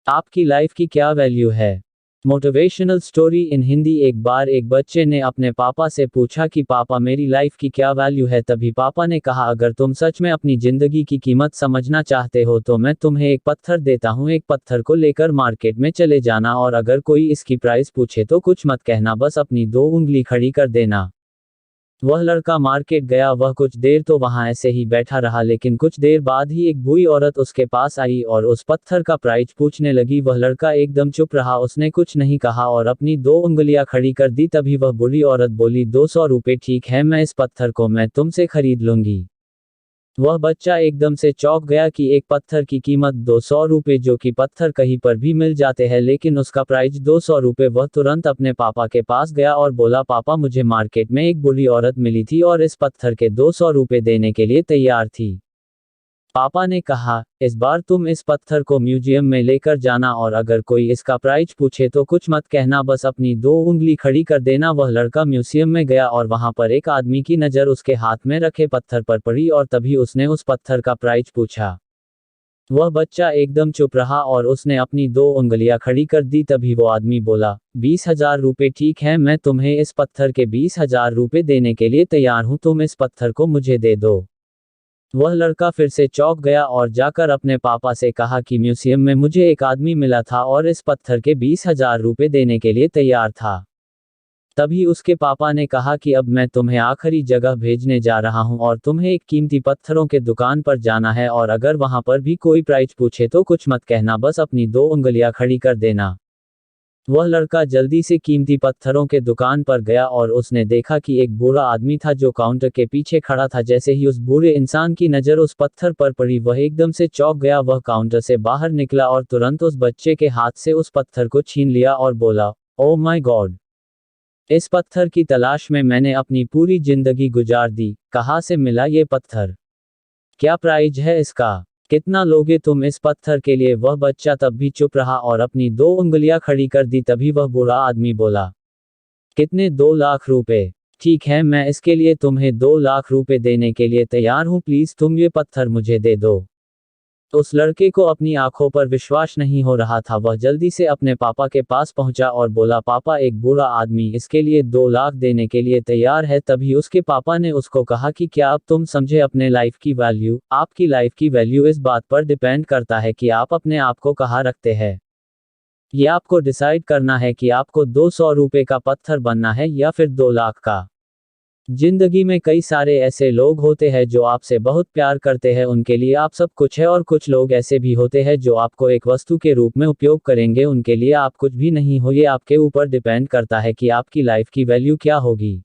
आपकी लाइफ की क्या वैल्यू है। Motivational story in Hindi. एक बार एक बच्चे ने अपने पापा से पूछा कि पापा मेरी लाइफ की क्या वैल्यू है। तभी पापा ने कहा, अगर तुम सच में अपनी जिंदगी की कीमत समझना चाहते हो तो मैं तुम्हें एक पत्थर देता हूँ। एक पत्थर को लेकर मार्केट में चले जाना और अगर कोई इसकी प्राइस पूछे तो कुछ मत कहना, बस अपनी 2 उंगली खड़ी कर देना। वह लड़का मार्केट गया। वह कुछ देर तो वहां ऐसे ही बैठा रहा, लेकिन कुछ देर बाद ही एक बूढ़ी औरत उसके पास आई और उस पत्थर का प्राइस पूछने लगी। वह लड़का एकदम चुप रहा, उसने कुछ नहीं कहा और अपनी 2 उंगलियां खड़ी कर दी। तभी वह बूढ़ी औरत बोली, 200 रुपये ठीक है, मैं इस पत्थर को मैं तुमसे खरीद लूंगी। वह बच्चा एकदम से चौंक गया कि एक पत्थर की कीमत 200 रुपये, जो कि पत्थर कहीं पर भी मिल जाते हैं, लेकिन उसका प्राइस 200 रुपये। वह तुरंत अपने पापा के पास गया और बोला, पापा मुझे मार्केट में एक बूढ़ी औरत मिली थी और इस पत्थर के 200 रुपये देने के लिए तैयार थी। पापा ने कहा, इस बार तुम इस पत्थर को म्यूजियम में लेकर जाना और अगर कोई इसका प्राइस पूछे तो कुछ मत कहना, बस अपनी 2 उंगली खड़ी कर देना। वह लड़का म्यूजियम में गया और वहां पर एक आदमी की नज़र उसके हाथ में रखे पत्थर पर पड़ी और तभी उसने उस पत्थर का प्राइस पूछा। वह बच्चा एकदम चुप रहा और उसने अपनी 2 उंगलियां खड़ी कर दी। तभी वो आदमी बोला, 20,000 रुपये ठीक है, मैं तुम्हें इस पत्थर के 20,000 रुपये देने के लिए तैयार हूं, तुम इस पत्थर को मुझे दे दो। वह लड़का फिर से चौंक गया और जाकर अपने पापा से कहा कि म्यूजियम में मुझे एक आदमी मिला था और इस पत्थर के 20,000 रुपये देने के लिए तैयार था। तभी उसके पापा ने कहा कि अब मैं तुम्हें आखिरी जगह भेजने जा रहा हूं और तुम्हें एक कीमती पत्थरों के दुकान पर जाना है और अगर वहां पर भी कोई प्राइस पूछे तो कुछ मत कहना, बस अपनी 2 उंगलियां खड़ी कर देना। वह लड़का जल्दी से कीमती पत्थरों के दुकान पर गया और उसने देखा कि एक बूढ़ा आदमी था जो काउंटर के पीछे खड़ा था। जैसे ही उस बूढ़े इंसान की नज़र उस पत्थर पर पड़ी, वह एकदम से चौंक गया। वह काउंटर से बाहर निकला और तुरंत उस बच्चे के हाथ से उस पत्थर को छीन लिया और बोला, ओह माय गॉड, इस पत्थर की तलाश में मैंने अपनी पूरी जिंदगी गुजार दी। कहाँ से मिला ये पत्थर? क्या प्राइस है इसका? कितना लोगे तुम इस पत्थर के लिए? वह बच्चा तब भी चुप रहा और अपनी 2 उंगलियां खड़ी कर दी। तभी वह बूढ़ा आदमी बोला, कितने? 2 लाख रुपए। ठीक है, मैं इसके लिए तुम्हें 2 लाख रुपए देने के लिए तैयार हूं, प्लीज तुम ये पत्थर मुझे दे दो। उस लड़के को अपनी आंखों पर विश्वास नहीं हो रहा था। वह जल्दी से अपने पापा के पास पहुंचा और बोला, पापा एक बूढ़ा आदमी इसके लिए 2 लाख देने के लिए तैयार है। तभी उसके पापा ने उसको कहा कि क्या अब तुम समझे अपने लाइफ की वैल्यू? आपकी लाइफ की वैल्यू इस बात पर डिपेंड करता है कि आप अपने आप को कहाँ रखते हैं। ये आपको डिसाइड करना है कि आपको 200 रुपये का पत्थर बनना है या फिर 2 लाख का। जिंदगी में कई सारे ऐसे लोग होते हैं जो आपसे बहुत प्यार करते हैं, उनके लिए आप सब कुछ है, और कुछ लोग ऐसे भी होते हैं जो आपको एक वस्तु के रूप में उपयोग करेंगे, उनके लिए आप कुछ भी नहीं हो। ये आपके ऊपर डिपेंड करता है कि आपकी लाइफ की वैल्यू क्या होगी।